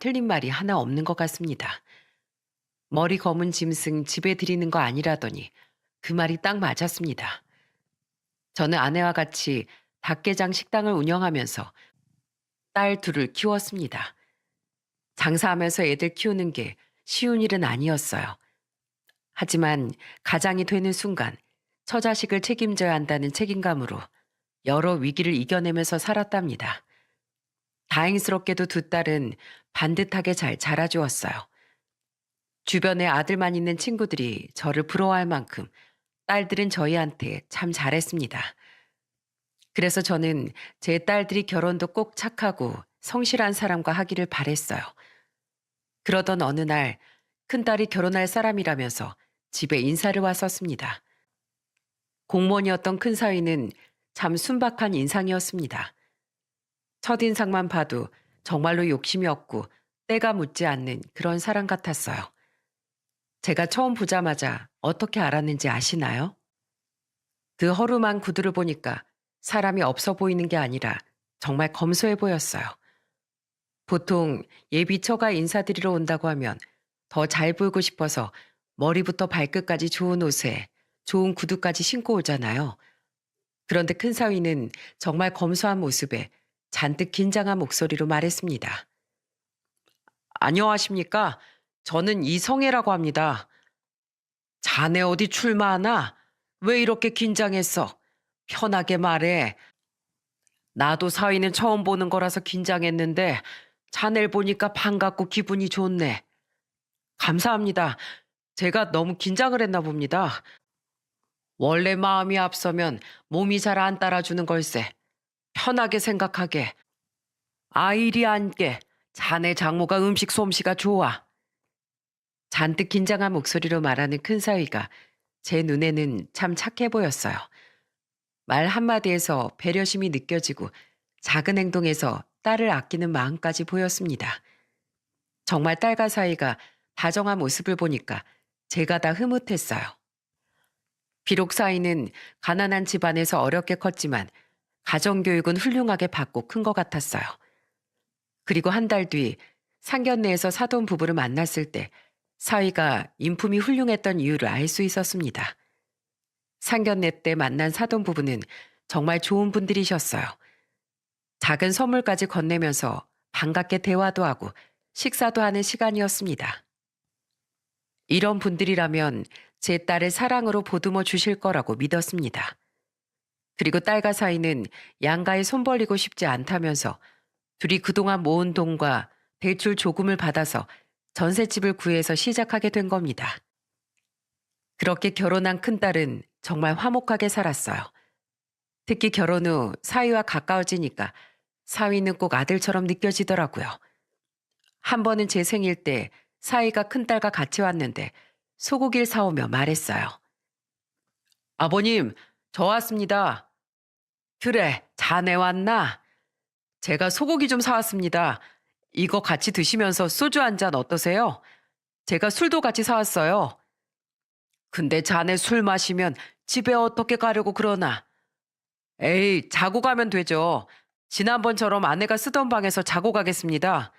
틀린 말이 하나 없는 것 같습니다. 머리 검은 짐승 집에 들이는 거 아니라더니 그 말이 딱 맞았습니다. 저는 아내와 같이 닭게장 식당을 운영하면서 딸 둘을 키웠습니다. 장사하면서 애들 키우는 게 쉬운 일은 아니었어요. 하지만 가장이 되는 순간 처자식을 책임져야 한다는 책임감으로 여러 위기를 이겨내면서 살았답니다. 다행스럽게도 두 딸은 반듯하게 잘 자라주었어요. 주변에 아들만 있는 친구들이 저를 부러워할 만큼 딸들은 저희한테 참 잘했습니다. 그래서 저는 제 딸들이 결혼도 꼭 착하고 성실한 사람과 하기를 바랬어요. 그러던 어느 날 큰딸이 결혼할 사람이라면서 집에 인사를 왔었습니다. 공무원이었던 큰사위는 참 순박한 인상이었습니다. 첫인상만 봐도 정말로 욕심이 없고 때가 묻지 않는 그런 사람 같았어요. 제가 처음 보자마자 어떻게 알았는지 아시나요? 그 허름한 구두를 보니까 사람이 없어 보이는 게 아니라 정말 검소해 보였어요. 보통 예비 처가 인사드리러 온다고 하면 더 잘 보이고 싶어서 머리부터 발끝까지 좋은 옷에 좋은 구두까지 신고 오잖아요. 그런데 큰 사위는 정말 검소한 모습에 잔뜩 긴장한 목소리로 말했습니다. 안녕하십니까? 저는 이성애라고 합니다. 자네 어디 출마하나? 왜 이렇게 긴장했어? 편하게 말해. 나도 사위는 처음 보는 거라서 긴장했는데 자네를 보니까 반갑고 기분이 좋네. 감사합니다. 제가 너무 긴장을 했나 봅니다. 원래 마음이 앞서면 몸이 잘 안 따라주는 걸세. 편하게 생각하게. 아이리 앉게. 자네 장모가 음식 솜씨가 좋아. 잔뜩 긴장한 목소리로 말하는 큰 사위가 제 눈에는 참 착해 보였어요. 말 한마디에서 배려심이 느껴지고 작은 행동에서 딸을 아끼는 마음까지 보였습니다. 정말 딸과 사이가 다정한 모습을 보니까 제가 다 흐뭇했어요. 비록 사이는 가난한 집안에서 어렵게 컸지만 가정교육은 훌륭하게 받고 큰 것 같았어요. 그리고 한 달 뒤 상견례에서 사돈 부부를 만났을 때 사위가 인품이 훌륭했던 이유를 알 수 있었습니다. 상견례 때 만난 사돈 부부는 정말 좋은 분들이셨어요. 작은 선물까지 건네면서 반갑게 대화도 하고 식사도 하는 시간이었습니다. 이런 분들이라면 제 딸을 사랑으로 보듬어 주실 거라고 믿었습니다. 그리고 딸과 사이는 양가에 손 벌리고 싶지 않다면서 둘이 그동안 모은 돈과 대출 조금을 받아서 전셋집을 구해서 시작하게 된 겁니다. 그렇게 결혼한 큰딸은 정말 화목하게 살았어요. 특히 결혼 후 사위와 가까워지니까 사위는 꼭 아들처럼 느껴지더라고요. 한 번은 제 생일 때 사위가 큰딸과 같이 왔는데 소고기를 사오며 말했어요. 아버님, 저 왔습니다. 그래, 자네 왔나? 제가 소고기 좀 사왔습니다. 이거 같이 드시면서 소주 한 잔 어떠세요? 제가 술도 같이 사왔어요. 근데 자네 술 마시면 집에 어떻게 가려고 그러나? 에이, 자고 가면 되죠. 지난번처럼 아내가 쓰던 방에서 자고 가겠습니다.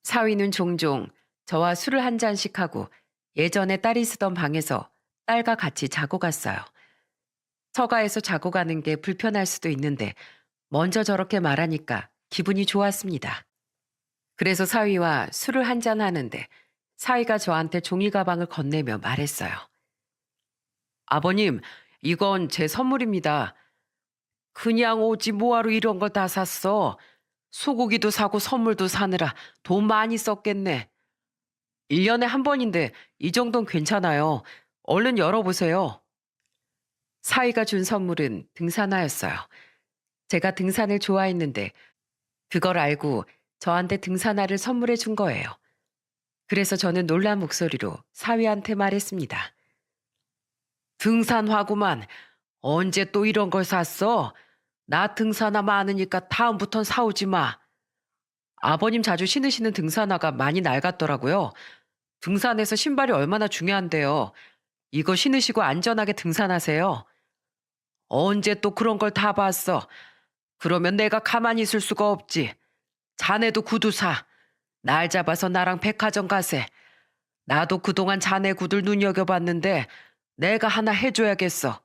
사위는 종종 저와 술을 한 잔씩 하고 예전에 딸이 쓰던 방에서 딸과 같이 자고 갔어요. 처가에서 자고 가는 게 불편할 수도 있는데 먼저 저렇게 말하니까 기분이 좋았습니다. 그래서 사위와 술을 한 잔 하는데 사위가 저한테 종이 가방을 건네며 말했어요. 아버님, 이건 제 선물입니다. 그냥 오지 뭐하러 이런 걸 다 샀어. 소고기도 사고 선물도 사느라 돈 많이 썼겠네. 1년에 한 번인데 이 정도는 괜찮아요. 얼른 열어보세요. 사위가 준 선물은 등산화였어요. 제가 등산을 좋아했는데 그걸 알고 저한테 등산화를 선물해 준 거예요. 그래서 저는 놀란 목소리로 사위한테 말했습니다. 등산화구만. 언제 또 이런 걸 샀어? 나 등산화 많으니까 다음부턴 사오지 마. 아버님 자주 신으시는 등산화가 많이 낡았더라고요. 등산에서 신발이 얼마나 중요한데요. 이거 신으시고 안전하게 등산하세요. 언제 또 그런 걸 다 봤어? 그러면 내가 가만히 있을 수가 없지. 자네도 구두 사. 날 잡아서 나랑 백화점 가세. 나도 그동안 자네 구들 눈여겨봤는데 내가 하나 해줘야겠어.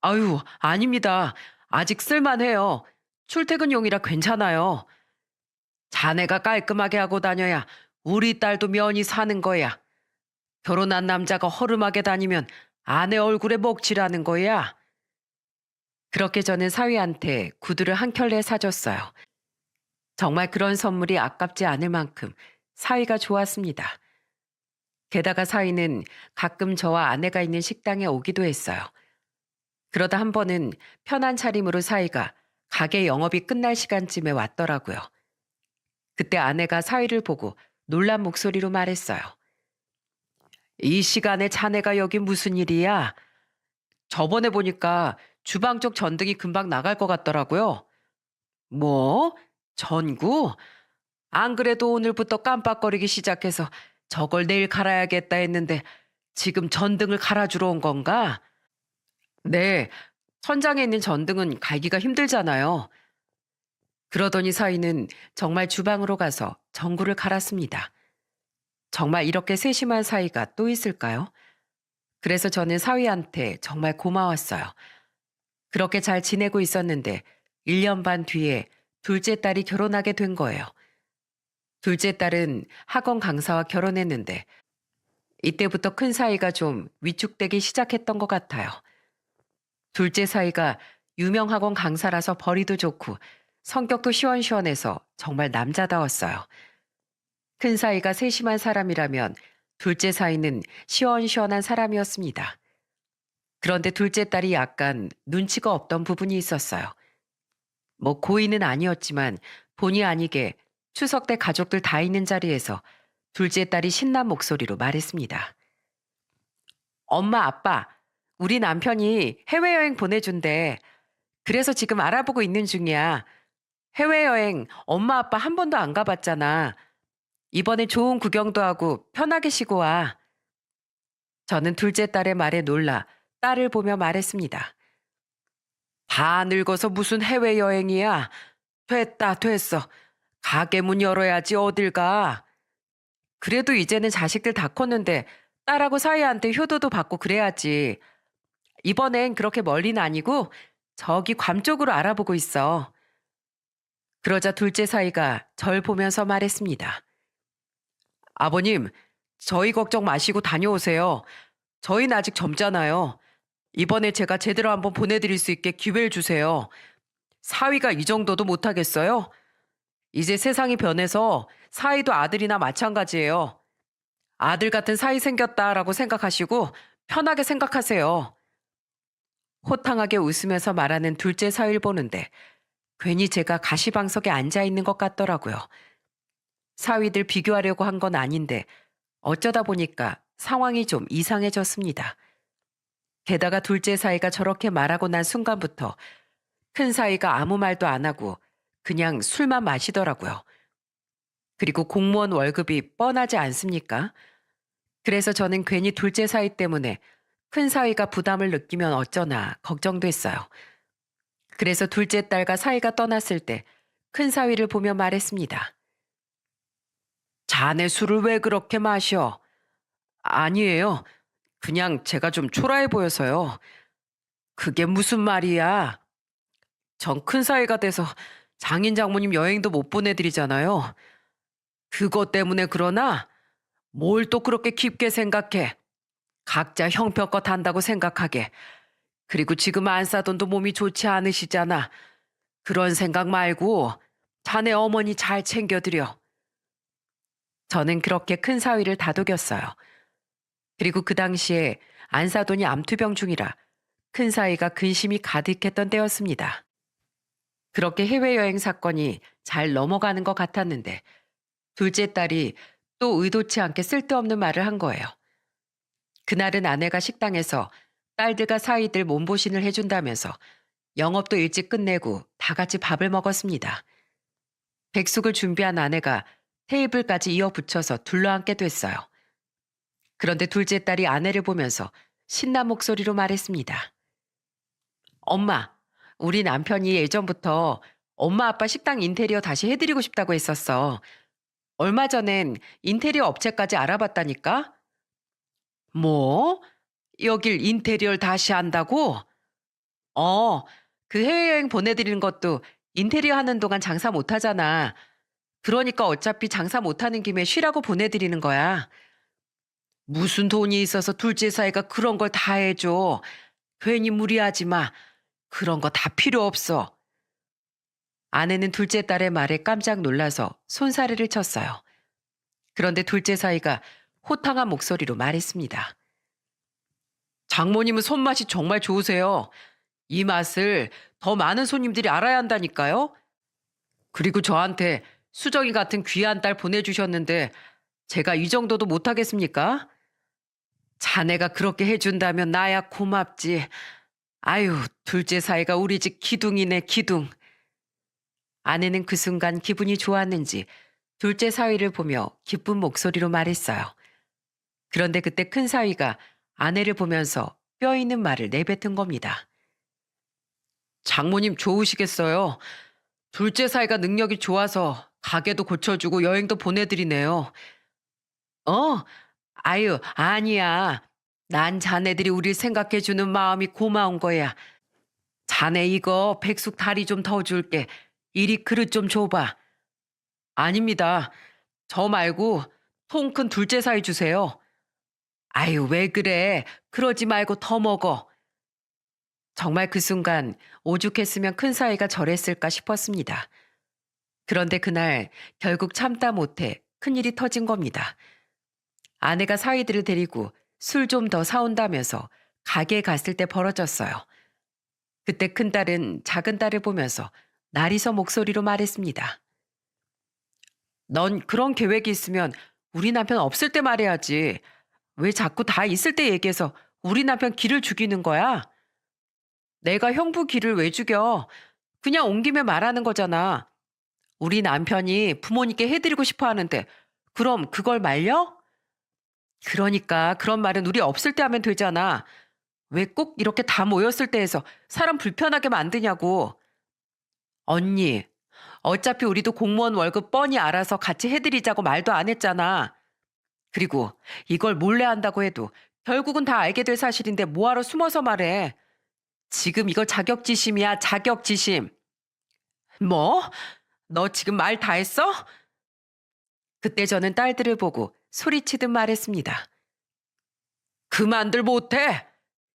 아유, 아닙니다. 아직 쓸만해요. 출퇴근용이라 괜찮아요. 자네가 깔끔하게 하고 다녀야 우리 딸도 면이 사는 거야. 결혼한 남자가 허름하게 다니면 아내 얼굴에 먹칠하는 거야. 그렇게 저는 사위한테 구두를 한 켤레 사줬어요. 정말 그런 선물이 아깝지 않을 만큼 사위가 좋았습니다. 게다가 사위는 가끔 저와 아내가 있는 식당에 오기도 했어요. 그러다 한 번은 편한 차림으로 사위가 가게 영업이 끝날 시간쯤에 왔더라고요. 그때 아내가 사위를 보고 놀란 목소리로 말했어요. 이 시간에 자네가 여기 무슨 일이야? 저번에 보니까 주방 쪽 전등이 금방 나갈 것 같더라고요. 뭐? 전구? 안 그래도 오늘부터 깜빡거리기 시작해서 저걸 내일 갈아야겠다 했는데 지금 전등을 갈아주러 온 건가? 네, 천장에 있는 전등은 갈기가 힘들잖아요. 그러더니 사위는 정말 주방으로 가서 전구를 갈았습니다. 정말 이렇게 세심한 사위가 또 있을까요? 그래서 저는 사위한테 정말 고마웠어요. 그렇게 잘 지내고 있었는데 1년 반 뒤에 둘째 딸이 결혼하게 된 거예요. 둘째 딸은 학원 강사와 결혼했는데 이때부터 큰 사위가 좀 위축되기 시작했던 것 같아요. 둘째 사위가 유명 학원 강사라서 벌이도 좋고 성격도 시원시원해서 정말 남자다웠어요. 큰 사위가 세심한 사람이라면 둘째 사위는 시원시원한 사람이었습니다. 그런데 둘째 딸이 약간 눈치가 없던 부분이 있었어요. 뭐 고의는 아니었지만 본의 아니게 추석 때 가족들 다 있는 자리에서 둘째 딸이 신난 목소리로 말했습니다. 엄마, 아빠, 우리 남편이 해외여행 보내준대. 그래서 지금 알아보고 있는 중이야. 해외여행 엄마, 아빠 한 번도 안 가봤잖아. 이번에 좋은 구경도 하고 편하게 쉬고 와. 저는 둘째 딸의 말에 놀라 딸을 보며 말했습니다. 다 늙어서 무슨 해외여행이야. 됐다, 됐어. 가게 문 열어야지 어딜 가. 그래도 이제는 자식들 다 컸는데 딸하고 사이한테 효도도 받고 그래야지. 이번엔 그렇게 멀리는 아니고 저기 괌 쪽으로 알아보고 있어. 그러자 둘째 사이가 절 보면서 말했습니다. 아버님, 저희 걱정 마시고 다녀오세요. 저희는 아직 젊잖아요. 이번에 제가 제대로 한번 보내드릴 수 있게 기회를 주세요. 사위가 이 정도도 못하겠어요? 이제 세상이 변해서 사위도 아들이나 마찬가지예요. 아들 같은 사위 생겼다라고 생각하시고 편하게 생각하세요. 호탕하게 웃으면서 말하는 둘째 사위를 보는데 괜히 제가 가시방석에 앉아 있는 것 같더라고요. 사위들 비교하려고 한 건 아닌데 어쩌다 보니까 상황이 좀 이상해졌습니다. 게다가 둘째 사위가 저렇게 말하고 난 순간부터 큰 사위가 아무 말도 안 하고 그냥 술만 마시더라고요. 그리고 공무원 월급이 뻔하지 않습니까? 그래서 저는 괜히 둘째 사위 때문에 큰 사위가 부담을 느끼면 어쩌나 걱정됐어요. 그래서 둘째 딸과 사위가 떠났을 때 큰 사위를 보며 말했습니다. 자네 술을 왜 그렇게 마셔? 아니에요. 그냥 제가 좀 초라해 보여서요. 그게 무슨 말이야? 전 큰 사위가 돼서 장인 장모님 여행도 못 보내드리잖아요. 그것 때문에 그러나 뭘 또 그렇게 깊게 생각해. 각자 형편껏 한다고 생각하게. 그리고 지금 안 싸돈도 몸이 좋지 않으시잖아. 그런 생각 말고 자네 어머니 잘 챙겨드려. 저는 그렇게 큰 사위를 다독였어요. 그리고 그 당시에 안사돈이 암투병 중이라 큰 사위가 근심이 가득했던 때였습니다. 그렇게 해외여행 사건이 잘 넘어가는 것 같았는데 둘째 딸이 또 의도치 않게 쓸데없는 말을 한 거예요. 그날은 아내가 식당에서 딸들과 사위들 몸보신을 해준다면서 영업도 일찍 끝내고 다 같이 밥을 먹었습니다. 백숙을 준비한 아내가 테이블까지 이어붙여서 둘러앉게 됐어요. 그런데 둘째 딸이 아내를 보면서 신난 목소리로 말했습니다. 엄마, 우리 남편이 예전부터 엄마 아빠 식당 인테리어 다시 해드리고 싶다고 했었어. 얼마 전엔 인테리어 업체까지 알아봤다니까? 뭐? 여길 인테리어를 다시 한다고? 어, 그 해외여행 보내드리는 것도 인테리어 하는 동안 장사 못 하잖아. 그러니까 어차피 장사 못 하는 김에 쉬라고 보내드리는 거야. 무슨 돈이 있어서 둘째 사이가 그런 걸 다 해줘. 괜히 무리하지 마. 그런 거 다 필요 없어. 아내는 둘째 딸의 말에 깜짝 놀라서 손사래를 쳤어요. 그런데 둘째 사이가 호탕한 목소리로 말했습니다. 장모님은 손맛이 정말 좋으세요. 이 맛을 더 많은 손님들이 알아야 한다니까요. 그리고 저한테 수정이 같은 귀한 딸 보내주셨는데 제가 이 정도도 못하겠습니까? 자네가 그렇게 해준다면 나야 고맙지. 아유, 둘째 사이가 우리 집 기둥이네, 기둥. 아내는 그 순간 기분이 좋았는지 둘째 사위를 보며 기쁜 목소리로 말했어요. 그런데 그때 큰 사위가 아내를 보면서 뼈 있는 말을 내뱉은 겁니다. 장모님 좋으시겠어요. 둘째 사위가 능력이 좋아서 가게도 고쳐주고 여행도 보내드리네요. 어? 아유, 아니야. 난 자네들이 우릴 생각해주는 마음이 고마운 거야. 자네 이거 백숙 다리 좀 더 줄게. 이리 그릇 좀 줘봐. 아닙니다. 저 말고 통 큰 둘째 사위 주세요. 아유, 왜 그래. 그러지 말고 더 먹어. 정말 그 순간 오죽했으면 큰 사위가 저랬을까 싶었습니다. 그런데 그날 결국 참다 못해 큰일이 터진 겁니다. 아내가 사위들을 데리고 술 좀 더 사온다면서 가게에 갔을 때 벌어졌어요. 그때 큰딸은 작은 딸을 보면서 나리서 목소리로 말했습니다. 넌 그런 계획이 있으면 우리 남편 없을 때 말해야지. 왜 자꾸 다 있을 때 얘기해서 우리 남편 기를 죽이는 거야? 내가 형부 기를 왜 죽여? 그냥 온 김에 말하는 거잖아. 우리 남편이 부모님께 해드리고 싶어 하는데 그럼 그걸 말려? 그러니까 그런 말은 우리 없을 때 하면 되잖아. 왜 꼭 이렇게 다 모였을 때 해서 사람 불편하게 만드냐고. 언니, 어차피 우리도 공무원 월급 뻔히 알아서 같이 해드리자고 말도 안 했잖아. 그리고 이걸 몰래 한다고 해도 결국은 다 알게 될 사실인데 뭐하러 숨어서 말해. 지금 이거 자격지심이야, 자격지심. 뭐? 너 지금 말 다 했어? 그때 저는 딸들을 보고 소리치듯 말했습니다. 그만들 못해.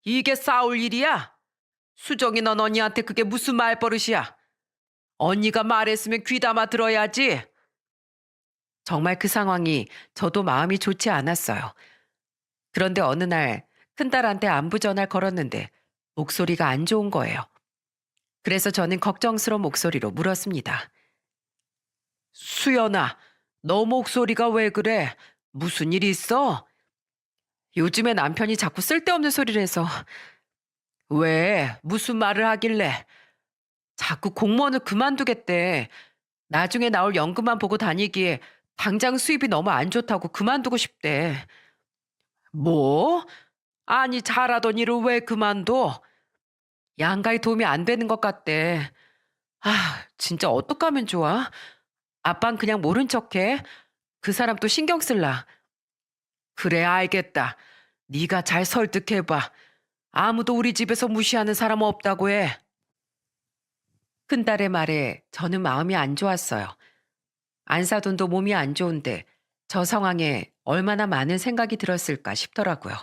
이게 싸울 일이야. 수정이 넌 언니한테 그게 무슨 말버릇이야. 언니가 말했으면 귀담아 들어야지. 정말 그 상황이 저도 마음이 좋지 않았어요. 그런데 어느 날 큰딸한테 안부 전화를 걸었는데 목소리가 안 좋은 거예요. 그래서 저는 걱정스러운 목소리로 물었습니다. 수연아, 너 목소리가 왜 그래? 무슨 일 있어? 요즘에 남편이 자꾸 쓸데없는 소리를 해서. 왜? 무슨 말을 하길래? 자꾸 공무원을 그만두겠대. 나중에 나올 연금만 보고 다니기에 당장 수입이 너무 안 좋다고 그만두고 싶대. 뭐? 아니 잘하던 일을 왜 그만둬? 양가에 도움이 안 되는 것 같대. 아, 진짜 어떡하면 좋아? 아빤 그냥 모른 척해. 그 사람 또 신경 쓸라. 그래 알겠다. 네가 잘 설득해봐. 아무도 우리 집에서 무시하는 사람 없다고 해. 큰딸의 말에 저는 마음이 안 좋았어요. 안 사돈도 몸이 안 좋은데 저 상황에 얼마나 많은 생각이 들었을까 싶더라고요.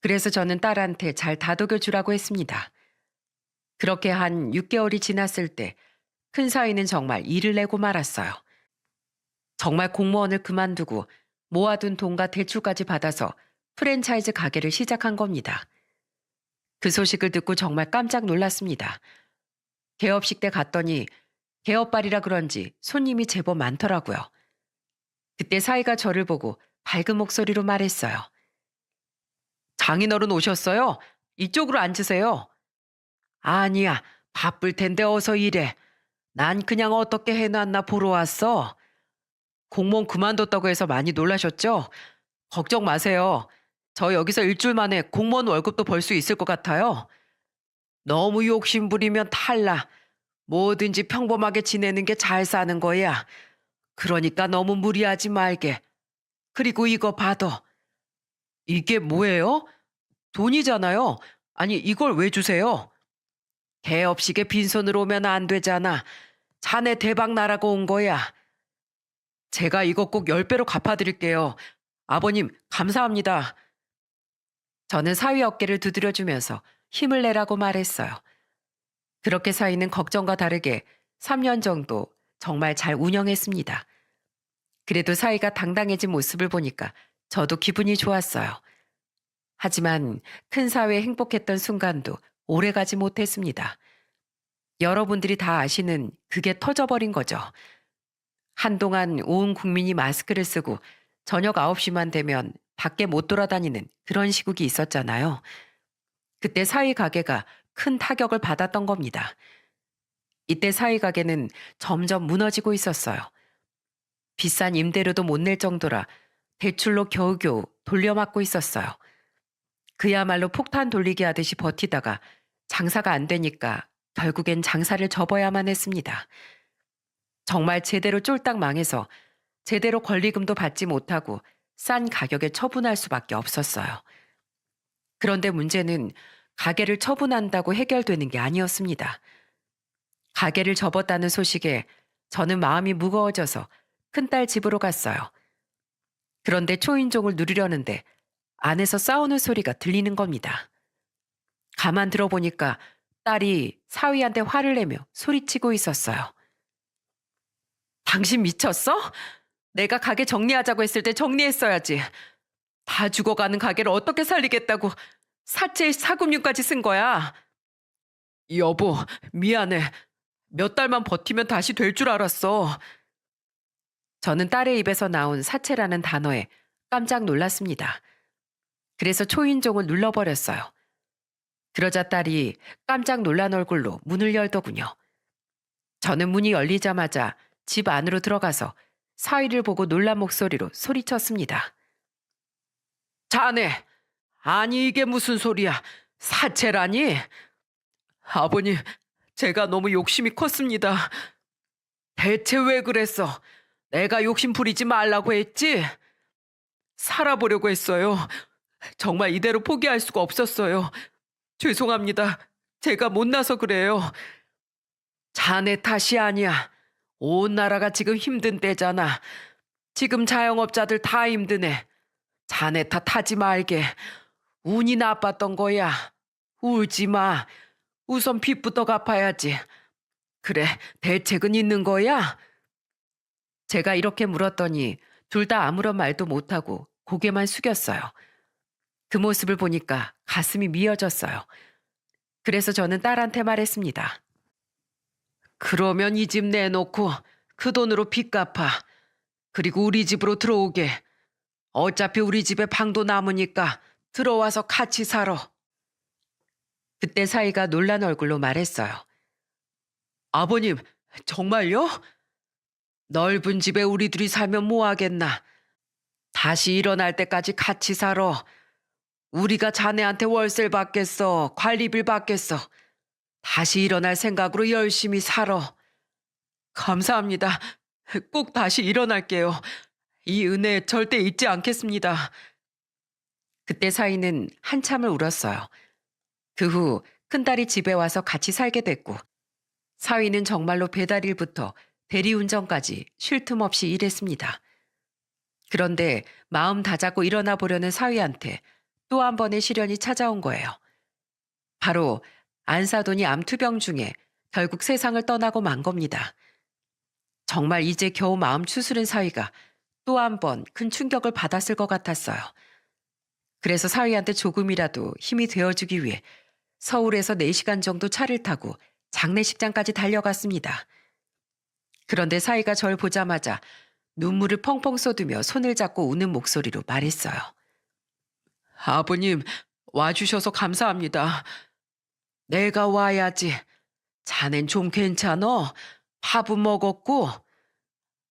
그래서 저는 딸한테 잘 다독여 주라고 했습니다. 그렇게 한 6개월이 지났을 때 큰 사위는 정말 일을 내고 말았어요. 정말 공무원을 그만두고 모아둔 돈과 대출까지 받아서 프랜차이즈 가게를 시작한 겁니다. 그 소식을 듣고 정말 깜짝 놀랐습니다. 개업식 때 갔더니 개업발이라 그런지 손님이 제법 많더라고요. 그때 사위가 저를 보고 밝은 목소리로 말했어요. 장인어른 오셨어요? 이쪽으로 앉으세요. 아니야, 바쁠 텐데 어서 일해. 난 그냥 어떻게 해놨나 보러 왔어. 공무원 그만뒀다고 해서 많이 놀라셨죠? 걱정 마세요. 저 여기서 일주일 만에 공무원 월급도 벌 수 있을 것 같아요. 너무 욕심 부리면 탈나. 뭐든지 평범하게 지내는 게 잘 사는 거야. 그러니까 너무 무리하지 말게. 그리고 이거 받아. 이게 뭐예요? 돈이잖아요. 아니, 이걸 왜 주세요? 개업식에 빈손으로 오면 안 되잖아. 자네 대박 나라고 온 거야. 제가 이거 꼭 10배로 갚아드릴게요. 아버님, 감사합니다. 저는 사위 어깨를 두드려주면서 힘을 내라고 말했어요. 그렇게 사위는 걱정과 다르게 3년 정도 정말 잘 운영했습니다. 그래도 사위가 당당해진 모습을 보니까 저도 기분이 좋았어요. 하지만 큰 사회에 행복했던 순간도 오래가지 못했습니다. 여러분들이 다 아시는 그게 터져버린 거죠. 한동안 온 국민이 마스크를 쓰고 저녁 9시만 되면 밖에 못 돌아다니는 그런 시국이 있었잖아요. 그때 사위 가게가 큰 타격을 받았던 겁니다. 이때 사위 가게는 점점 무너지고 있었어요. 비싼 임대료도 못 낼 정도라 대출로 겨우겨우 돌려막고 있었어요. 그야말로 폭탄 돌리기 하듯이 버티다가 장사가 안 되니까 결국엔 장사를 접어야만 했습니다. 정말 제대로 쫄딱 망해서 제대로 권리금도 받지 못하고 싼 가격에 처분할 수밖에 없었어요. 그런데 문제는 가게를 처분한다고 해결되는 게 아니었습니다. 가게를 접었다는 소식에 저는 마음이 무거워져서 큰딸 집으로 갔어요. 그런데 초인종을 누르려는데 안에서 싸우는 소리가 들리는 겁니다. 가만 들어보니까 딸이 사위한테 화를 내며 소리치고 있었어요. 당신 미쳤어? 내가 가게 정리하자고 했을 때 정리했어야지. 다 죽어가는 가게를 어떻게 살리겠다고 사채에 사금융까지 쓴 거야. 여보, 미안해. 몇 달만 버티면 다시 될 줄 알았어. 저는 딸의 입에서 나온 사채라는 단어에 깜짝 놀랐습니다. 그래서 초인종을 눌러버렸어요. 그러자 딸이 깜짝 놀란 얼굴로 문을 열더군요. 저는 문이 열리자마자 집 안으로 들어가서 사위를 보고 놀란 목소리로 소리쳤습니다. 자네, 아니 이게 무슨 소리야. 사채라니? 아버님, 제가 너무 욕심이 컸습니다. 대체 왜 그랬어? 내가 욕심 부리지 말라고 했지? 살아보려고 했어요. 정말 이대로 포기할 수가 없었어요. 죄송합니다. 제가 못나서 그래요. 자네 탓이 아니야. 온 나라가 지금 힘든 때잖아. 지금 자영업자들 다 힘드네. 자네 탓하지 말게. 운이 나빴던 거야. 울지 마. 우선 빚부터 갚아야지. 그래, 대책은 있는 거야? 제가 이렇게 물었더니 둘 다 아무런 말도 못하고 고개만 숙였어요. 그 모습을 보니까 가슴이 미어졌어요. 그래서 저는 딸한테 말했습니다. 그러면 이 집 내놓고 그 돈으로 빚 갚아. 그리고 우리 집으로 들어오게. 어차피 우리 집에 방도 남으니까 들어와서 같이 살아. 그때 사위가 놀란 얼굴로 말했어요. 아버님, 정말요? 넓은 집에 우리 둘이 살면 뭐 하겠나. 다시 일어날 때까지 같이 살아. 우리가 자네한테 월세를 받겠어. 관리비를 받겠어. 다시 일어날 생각으로 열심히 살아. 감사합니다. 꼭 다시 일어날게요. 이 은혜 절대 잊지 않겠습니다. 그때 사위는 한참을 울었어요. 그 후 큰딸이 집에 와서 같이 살게 됐고 사위는 정말로 배달일부터 대리운전까지 쉴 틈 없이 일했습니다. 그런데 마음 다잡고 일어나 보려는 사위한테 또 한 번의 시련이 찾아온 거예요. 바로 안사돈이 암투병 중에 결국 세상을 떠나고 만 겁니다. 정말 이제 겨우 마음 추스른 사위가 또 한 번 큰 충격을 받았을 것 같았어요. 그래서 사위한테 조금이라도 힘이 되어주기 위해 서울에서 4시간 정도 차를 타고 장례식장까지 달려갔습니다. 그런데 사위가 절 보자마자 눈물을 펑펑 쏟으며 손을 잡고 우는 목소리로 말했어요. 아버님, 와주셔서 감사합니다. 내가 와야지. 자넨 좀 괜찮어? 밥은 먹었고?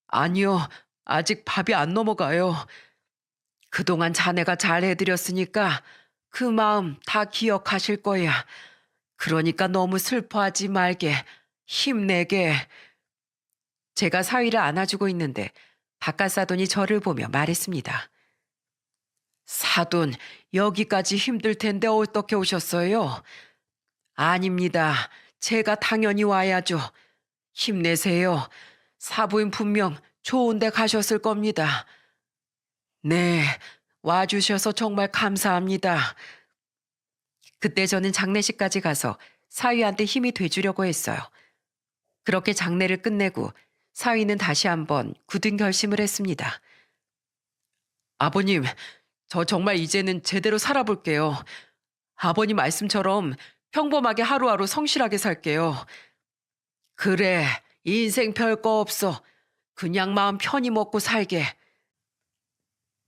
아니요, 아직 밥이 안 넘어가요. 그동안 자네가 잘 해드렸으니까 그 마음 다 기억하실 거야. 그러니까 너무 슬퍼하지 말게. 힘내게. 제가 사위를 안아주고 있는데 바깥 사돈이 저를 보며 말했습니다. 사돈, 여기까지 힘들 텐데 어떻게 오셨어요? 아닙니다. 제가 당연히 와야죠. 힘내세요. 사부인 분명 좋은 데 가셨을 겁니다. 네, 와주셔서 정말 감사합니다. 그때 저는 장례식까지 가서 사위한테 힘이 돼주려고 했어요. 그렇게 장례를 끝내고 사위는 다시 한번 굳은 결심을 했습니다. 아버님, 저 정말 이제는 제대로 살아볼게요. 아버님 말씀처럼 평범하게 하루하루 성실하게 살게요. 그래, 인생 별거 없어. 그냥 마음 편히 먹고 살게.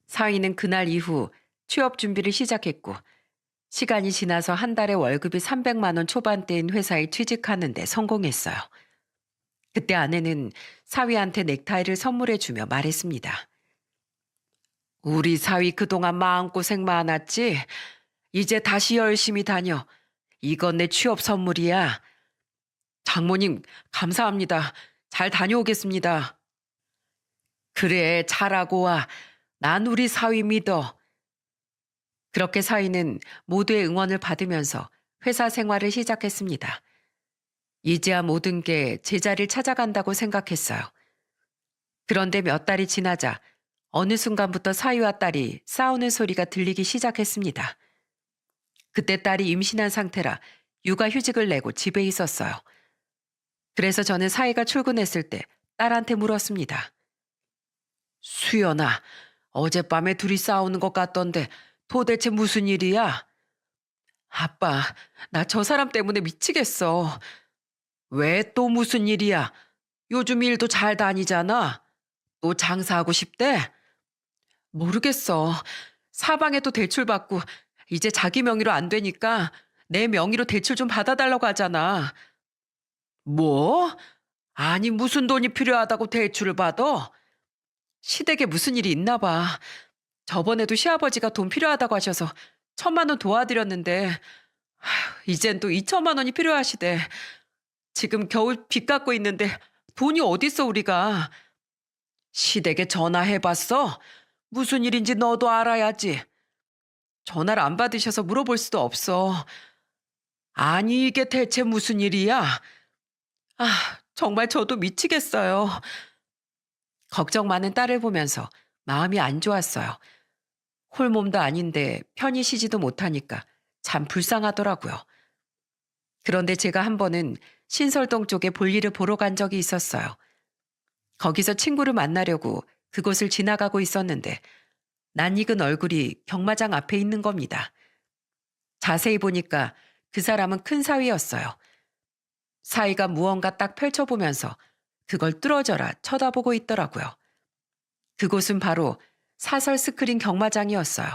사위는 그날 이후 취업 준비를 시작했고 시간이 지나서 한 달에 월급이 300만 원 초반대인 회사에 취직하는데 성공했어요. 그때 아내는 사위한테 넥타이를 선물해주며 말했습니다. 우리 사위 그동안 마음고생 많았지? 이제 다시 열심히 다녀. 이건 내 취업 선물이야. 장모님, 감사합니다. 잘 다녀오겠습니다. 그래, 잘하고 와. 난 우리 사위 믿어. 그렇게 사위는 모두의 응원을 받으면서 회사 생활을 시작했습니다. 이제야 모든 게 제자리를 찾아간다고 생각했어요. 그런데 몇 달이 지나자 어느 순간부터 사위와 딸이 싸우는 소리가 들리기 시작했습니다. 그때 딸이 임신한 상태라 육아휴직을 내고 집에 있었어요. 그래서 저는 사위가 출근했을 때 딸한테 물었습니다. 수연아, 어젯밤에 둘이 싸우는 것 같던데 도대체 무슨 일이야? 아빠, 나 저 사람 때문에 미치겠어. 왜 또 무슨 일이야? 요즘 일도 잘 다니잖아. 또 장사하고 싶대? 모르겠어. 사방에 또 대출 받고 이제 자기 명의로 안 되니까 내 명의로 대출 좀 받아달라고 하잖아. 뭐? 아니 무슨 돈이 필요하다고 대출을 받아? 시댁에 무슨 일이 있나 봐. 저번에도 시아버지가 돈 필요하다고 하셔서 1,000만 원 도와드렸는데 이젠 또 2천만 원이 필요하시대. 지금 겨우 빚 갚고 있는데 돈이 어딨어 우리가. 시댁에 전화해봤어? 무슨 일인지 너도 알아야지. 전화를 안 받으셔서 물어볼 수도 없어. 아니 이게 대체 무슨 일이야? 정말 저도 미치겠어요. 걱정 많은 딸을 보면서 마음이 안 좋았어요. 홀몸도 아닌데 편히 쉬지도 못하니까 참 불쌍하더라고요. 그런데 제가 한 번은 신설동 쪽에 볼일을 보러 간 적이 있었어요. 거기서 친구를 만나려고 그곳을 지나가고 있었는데 낯익은 얼굴이 경마장 앞에 있는 겁니다. 자세히 보니까 그 사람은 큰 사위였어요. 사위가 무언가 딱 펼쳐보면서 그걸 뚫어져라 쳐다보고 있더라고요. 그곳은 바로 사설 스크린 경마장이었어요.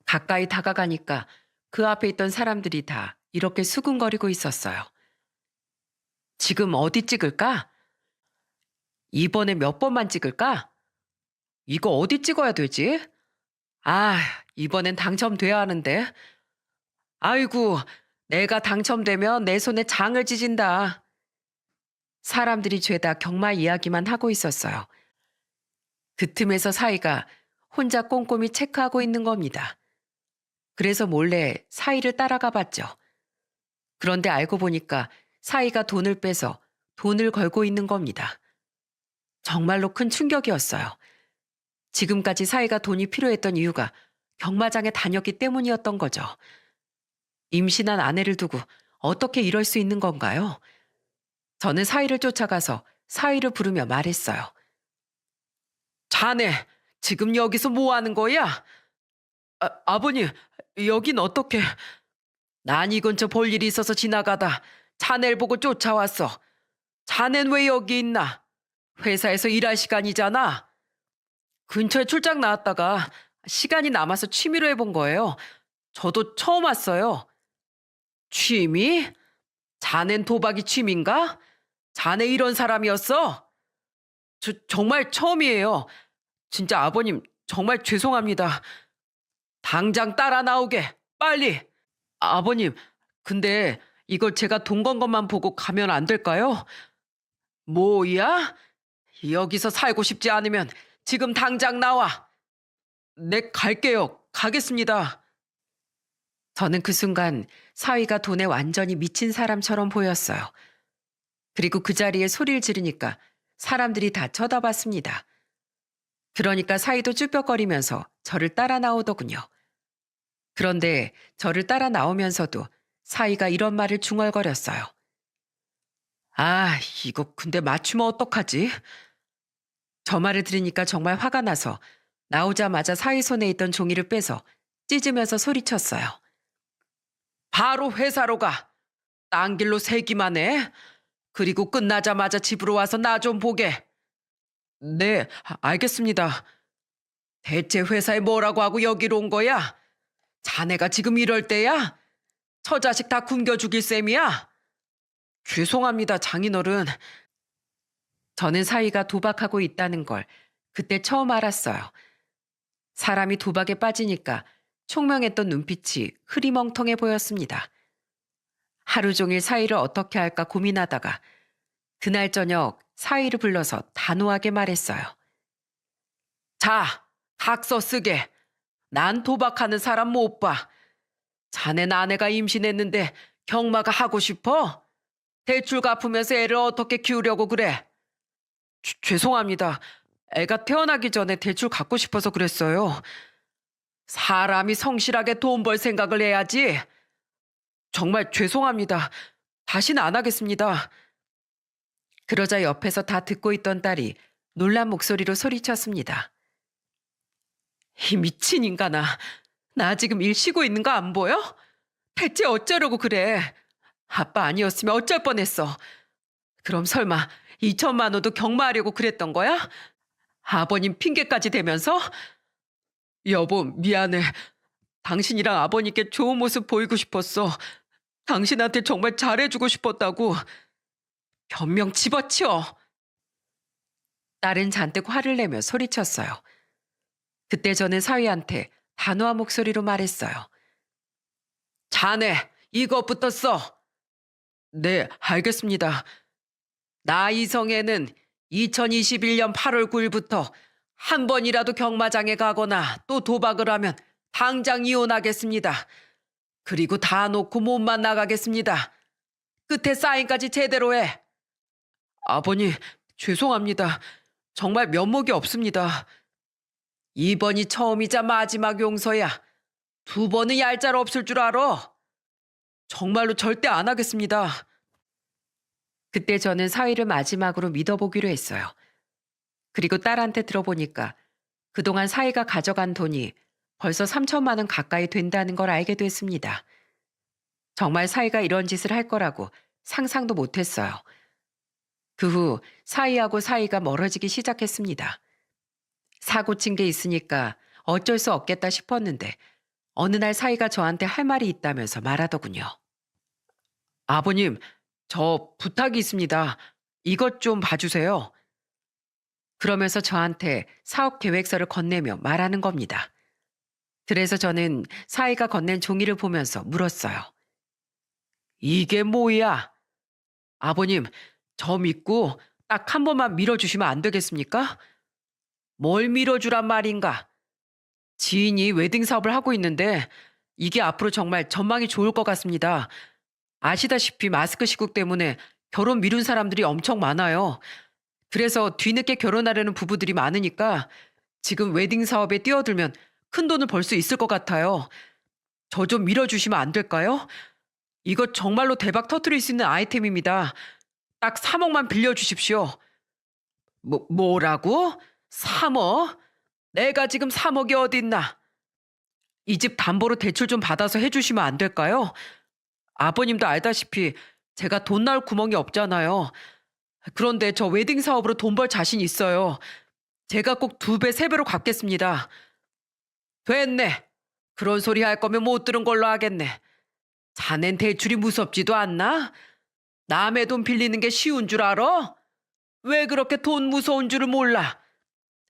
가까이 다가가니까 그 앞에 있던 사람들이 다 이렇게 수군거리고 있었어요. 지금 어디 찍을까? 이번에 몇 번만 찍을까? 이거 어디 찍어야 되지? 이번엔 당첨돼야 하는데. 아이고, 내가 당첨되면 내 손에 장을 찢은다. 사람들이 죄다 경마 이야기만 하고 있었어요. 그 틈에서 사위가 혼자 꼼꼼히 체크하고 있는 겁니다. 그래서 몰래 사위를 따라가 봤죠. 그런데 알고 보니까 사위가 돈을 빼서 돈을 걸고 있는 겁니다. 정말로 큰 충격이었어요. 지금까지 사위가 돈이 필요했던 이유가 경마장에 다녔기 때문이었던 거죠. 임신한 아내를 두고 어떻게 이럴 수 있는 건가요? 저는 사위를 쫓아가서 사위를 부르며 말했어요. 자네, 지금 여기서 뭐 하는 거야? 아버님, 여긴 어떻게? 난 이 근처 볼 일이 있어서 지나가다 자네를 보고 쫓아왔어. 자넨 왜 여기 있나? 회사에서 일할 시간이잖아. 근처에 출장 나왔다가 시간이 남아서 취미로 해본 거예요. 저도 처음 왔어요. 취미? 자넨 도박이 취미인가? 자네 이런 사람이었어? 정말 처음이에요. 진짜 아버님 정말 죄송합니다. 당장 따라 나오게 빨리. 아버님 근데 이걸 제가 돈 건 것만 보고 가면 안 될까요? 뭐야? 여기서 살고 싶지 않으면 지금 당장 나와. 네, 갈게요. 가겠습니다. 저는 그 순간 사위가 돈에 완전히 미친 사람처럼 보였어요. 그리고 그 자리에 소리를 지르니까 사람들이 다 쳐다봤습니다. 그러니까 사위도 쭈뼛거리면서 저를 따라 나오더군요. 그런데 저를 따라 나오면서도 사위가 이런 말을 중얼거렸어요. 아, 이거 근데 맞추면 어떡하지? 저 말을 들으니까 정말 화가 나서 나오자마자 사위 손에 있던 종이를 빼서 찢으면서 소리쳤어요. 바로 회사로 가. 딴 길로 세기만 해. 그리고 끝나자마자 집으로 와서 나 좀 보게. 네, 알겠습니다. 대체 회사에 뭐라고 하고 여기로 온 거야? 자네가 지금 이럴 때야? 처자식 다 굶겨 죽일 셈이야? 죄송합니다, 장인어른. 저는 사위가 도박하고 있다는 걸 그때 처음 알았어요. 사람이 도박에 빠지니까 총명했던 눈빛이 흐리멍텅해 보였습니다. 하루 종일 사위를 어떻게 할까 고민하다가 그날 저녁 사위를 불러서 단호하게 말했어요. 자, 각서 쓰게. 난 도박하는 사람 못 봐. 자넨 아내가 임신했는데 경마가 하고 싶어? 대출 갚으면서 애를 어떻게 키우려고 그래? 죄송합니다. 애가 태어나기 전에 대출 갚고 싶어서 그랬어요. 사람이 성실하게 돈 벌 생각을 해야지. 정말 죄송합니다. 다시는 안 하겠습니다. 그러자 옆에서 다 듣고 있던 딸이 놀란 목소리로 소리쳤습니다. 이 미친 인간아. 나 지금 일 쉬고 있는 거 안 보여? 대체 어쩌려고 그래? 아빠 아니었으면 어쩔 뻔했어. 그럼 설마 2천만 원도 경마하려고 그랬던 거야? 아버님 핑계까지 대면서? 여보, 미안해. 당신이랑 아버님께 좋은 모습 보이고 싶었어. 당신한테 정말 잘해주고 싶었다고. 변명 집어치워. 딸은 잔뜩 화를 내며 소리쳤어요. 그때 저는 사위한테 단호한 목소리로 말했어요. 자네, 이것부터 써. 네, 알겠습니다. 나 이성애는 2021년 8월 9일부터 한 번이라도 경마장에 가거나 또 도박을 하면 당장 이혼하겠습니다. 그리고 다 놓고 몸만 나가겠습니다. 끝에 사인까지 제대로 해. 아버님, 죄송합니다. 정말 면목이 없습니다. 이번이 처음이자 마지막 용서야. 두 번은 얄짤 없을 줄 알아. 정말로 절대 안 하겠습니다. 그때 저는 사위를 마지막으로 믿어보기로 했어요. 그리고 딸한테 들어보니까 그동안 사위가 가져간 돈이 벌써 3천만 원 가까이 된다는 걸 알게 됐습니다. 정말 사위가 이런 짓을 할 거라고 상상도 못했어요. 그 후 사위하고 사이가 멀어지기 시작했습니다. 사고 친 게 있으니까 어쩔 수 없겠다 싶었는데 어느 날 사위가 저한테 할 말이 있다면서 말하더군요. 아버님, 저 부탁이 있습니다. 이것 좀 봐주세요. 그러면서 저한테 사업 계획서를 건네며 말하는 겁니다. 그래서 저는 사위가 건넨 종이를 보면서 물었어요. 이게 뭐야? 아버님, 저 믿고 딱 한 번만 밀어주시면 안 되겠습니까? 뭘 밀어주란 말인가? 지인이 웨딩 사업을 하고 있는데 이게 앞으로 정말 전망이 좋을 것 같습니다. 아시다시피 마스크 시국 때문에 결혼 미룬 사람들이 엄청 많아요. 그래서 뒤늦게 결혼하려는 부부들이 많으니까 지금 웨딩 사업에 뛰어들면 큰 돈을 벌 수 있을 것 같아요. 저 좀 밀어주시면 안 될까요? 이거 정말로 대박 터뜨릴 수 있는 아이템입니다. 딱 3억만 빌려주십시오. 뭐라고? 3억? 내가 지금 3억이 어딨나? 이 집 담보로 대출 좀 받아서 해주시면 안 될까요? 아버님도 알다시피 제가 돈 나올 구멍이 없잖아요. 그런데 저 웨딩 사업으로 돈 벌 자신 있어요. 제가 꼭 2배, 3배로 갚겠습니다. 됐네. 그런 소리 할 거면 못 들은 걸로 하겠네. 자넨 대출이 무섭지도 않나? 남의 돈 빌리는 게 쉬운 줄 알아? 왜 그렇게 돈 무서운 줄을 몰라?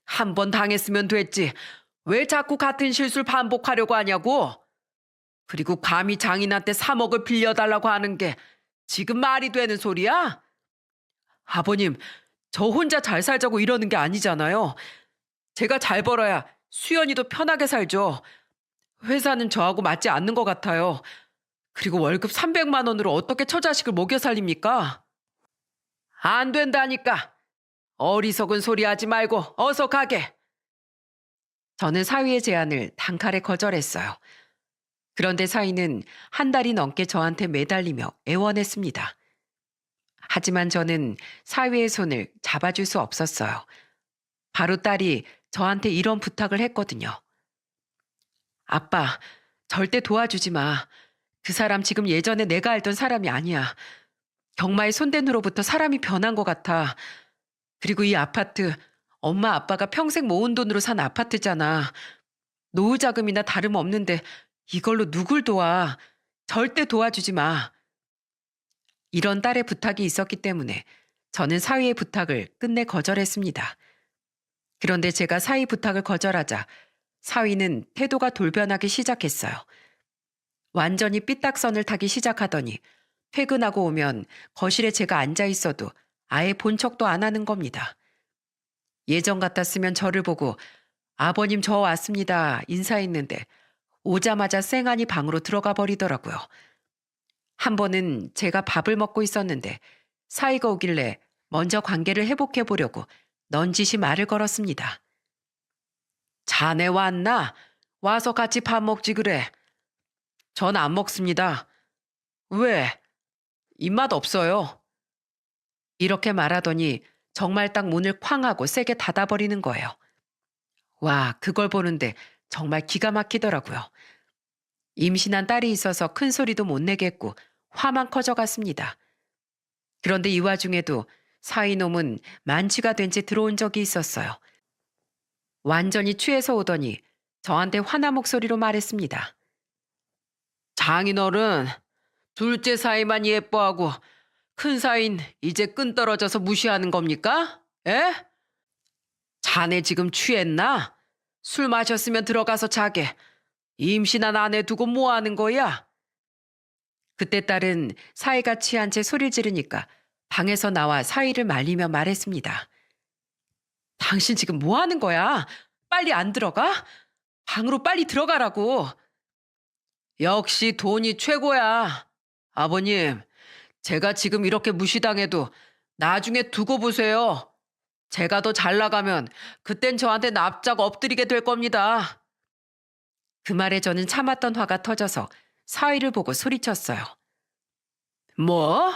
한 번 당했으면 됐지. 왜 자꾸 같은 실수를 반복하려고 하냐고? 그리고 감히 장인한테 3억을 빌려달라고 하는 게 지금 말이 되는 소리야? 아버님, 저 혼자 잘 살자고 이러는 게 아니잖아요. 제가 잘 벌어야 수연이도 편하게 살죠. 회사는 저하고 맞지 않는 것 같아요. 그리고 월급 300만 원으로 어떻게 처자식을 먹여 살립니까? 안 된다니까. 어리석은 소리 하지 말고 어서 가게. 저는 사위의 제안을 단칼에 거절했어요. 그런데 사위는 한 달이 넘게 저한테 매달리며 애원했습니다. 하지만 저는 사위의 손을 잡아줄 수 없었어요. 바로 딸이 저한테 이런 부탁을 했거든요. 아빠, 절대 도와주지 마. 그 사람 지금 예전에 내가 알던 사람이 아니야. 경마에 손댄 후로부터 사람이 변한 것 같아. 그리고 이 아파트, 엄마 아빠가 평생 모은 돈으로 산 아파트잖아. 노후 자금이나 다름없는데 이걸로 누굴 도와. 절대 도와주지 마. 이런 딸의 부탁이 있었기 때문에 저는 사위의 부탁을 끝내 거절했습니다. 그런데 제가 사위 부탁을 거절하자 사위는 태도가 돌변하기 시작했어요. 완전히 삐딱선을 타기 시작하더니 퇴근하고 오면 거실에 제가 앉아 있어도 아예 본 척도 안 하는 겁니다. 예전 같았으면 저를 보고 아버님 저 왔습니다 인사했는데 오자마자 쌩하니 방으로 들어가 버리더라고요. 한 번은 제가 밥을 먹고 있었는데 사위가 오길래 먼저 관계를 회복해 보려고 넌지시 말을 걸었습니다. 자네 왔나? 와서 같이 밥 먹지 그래. 전 안 먹습니다. 왜? 입맛 없어요. 이렇게 말하더니 정말 딱 문을 쾅 하고 세게 닫아버리는 거예요. 와, 그걸 보는데 정말 기가 막히더라고요. 임신한 딸이 있어서 큰 소리도 못 내겠고 화만 커져갔습니다. 그런데 이 와중에도 사위놈은 만취가 된 채 들어온 적이 있었어요. 완전히 취해서 오더니 저한테 화난 목소리로 말했습니다. 장인어른, 둘째 사위만 예뻐하고 큰 사위는 이제 끈 떨어져서 무시하는 겁니까? 에? 자네 지금 취했나? 술 마셨으면 들어가서 자게. 임신한 아내 두고 뭐 하는 거야? 그때 딸은 사위가 취한 채 소리를 지르니까 방에서 나와 사위를 말리며 말했습니다. 당신 지금 뭐 하는 거야? 빨리 안 들어가? 방으로 빨리 들어가라고. 역시 돈이 최고야. 아버님, 제가 지금 이렇게 무시당해도 나중에 두고 보세요. 제가 더 잘 나가면 그땐 저한테 납작 엎드리게 될 겁니다. 그 말에 저는 참았던 화가 터져서 사위를 보고 소리쳤어요. 뭐?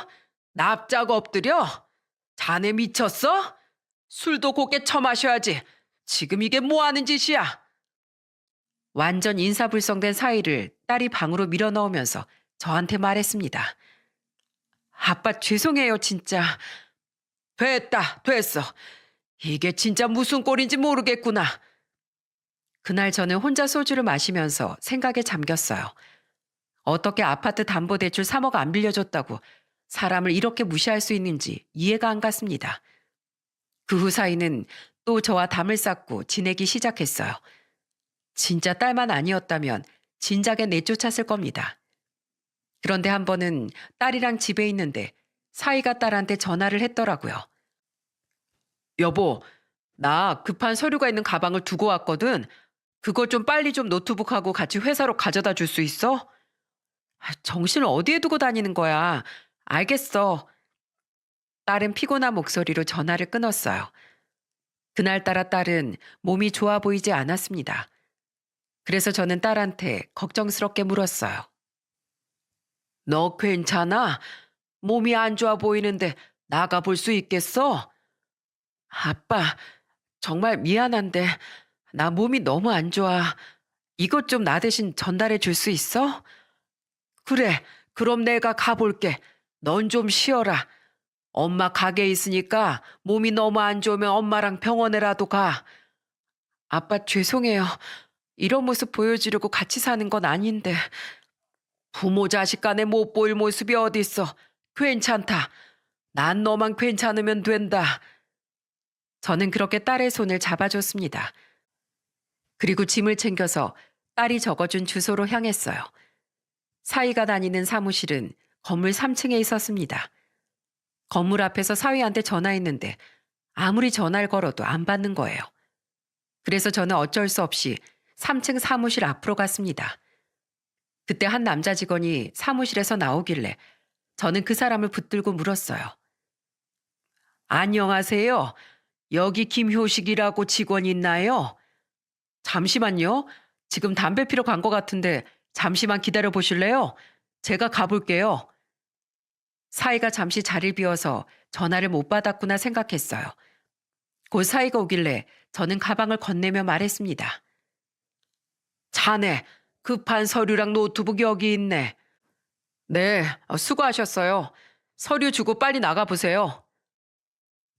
납작 엎드려? 자네 미쳤어? 술도 곱게 처마셔야지. 지금 이게 뭐 하는 짓이야? 완전 인사불성된 사위를 딸이 방으로 밀어넣으면서 저한테 말했습니다. 아빠 죄송해요 진짜. 됐어. 이게 진짜 무슨 꼴인지 모르겠구나. 그날 저는 혼자 소주를 마시면서 생각에 잠겼어요. 어떻게 아파트 담보대출 3억 안 빌려줬다고 사람을 이렇게 무시할 수 있는지 이해가 안 갔습니다. 그 후 사위는 또 저와 담을 쌓고 지내기 시작했어요. 진짜 딸만 아니었다면 진작에 내쫓았을 겁니다. 그런데 한 번은 딸이랑 집에 있는데 사위가 딸한테 전화를 했더라고요. 여보, 나 급한 서류가 있는 가방을 두고 왔거든. 그거 좀 빨리 좀 노트북하고 같이 회사로 가져다 줄 수 있어? 정신을 어디에 두고 다니는 거야. 알겠어. 딸은 피곤한 목소리로 전화를 끊었어요. 그날따라 딸은 몸이 좋아 보이지 않았습니다. 그래서 저는 딸한테 걱정스럽게 물었어요. 너 괜찮아? 몸이 안 좋아 보이는데 나가볼 수 있겠어? 아빠, 정말 미안한데 나 몸이 너무 안 좋아. 이것 좀 나 대신 전달해 줄 수 있어? 그래, 그럼 내가 가볼게. 넌 좀 쉬어라. 엄마 가게에 있으니까 몸이 너무 안 좋으면 엄마랑 병원에라도 가. 아빠 죄송해요. 이런 모습 보여주려고 같이 사는 건 아닌데. 부모 자식 간에 못 보일 모습이 어딨어. 괜찮다. 난 너만 괜찮으면 된다. 저는 그렇게 딸의 손을 잡아줬습니다. 그리고 짐을 챙겨서 딸이 적어준 주소로 향했어요. 사위가 다니는 사무실은 건물 3층에 있었습니다. 건물 앞에서 사위한테 전화했는데 아무리 전화를 걸어도 안 받는 거예요. 그래서 저는 어쩔 수 없이 3층 사무실 앞으로 갔습니다. 그때 한 남자 직원이 사무실에서 나오길래 저는 그 사람을 붙들고 물었어요. 안녕하세요. 여기 김효식이라고 직원 있나요? 잠시만요. 지금 담배 피러 간 것 같은데 잠시만 기다려 보실래요? 제가 가볼게요. 사이가 잠시 자리를 비워서 전화를 못 받았구나 생각했어요. 곧 사이가 오길래 저는 가방을 건네며 말했습니다. 자네, 급한 서류랑 노트북 여기 있네. 네, 수고하셨어요. 서류 주고 빨리 나가보세요.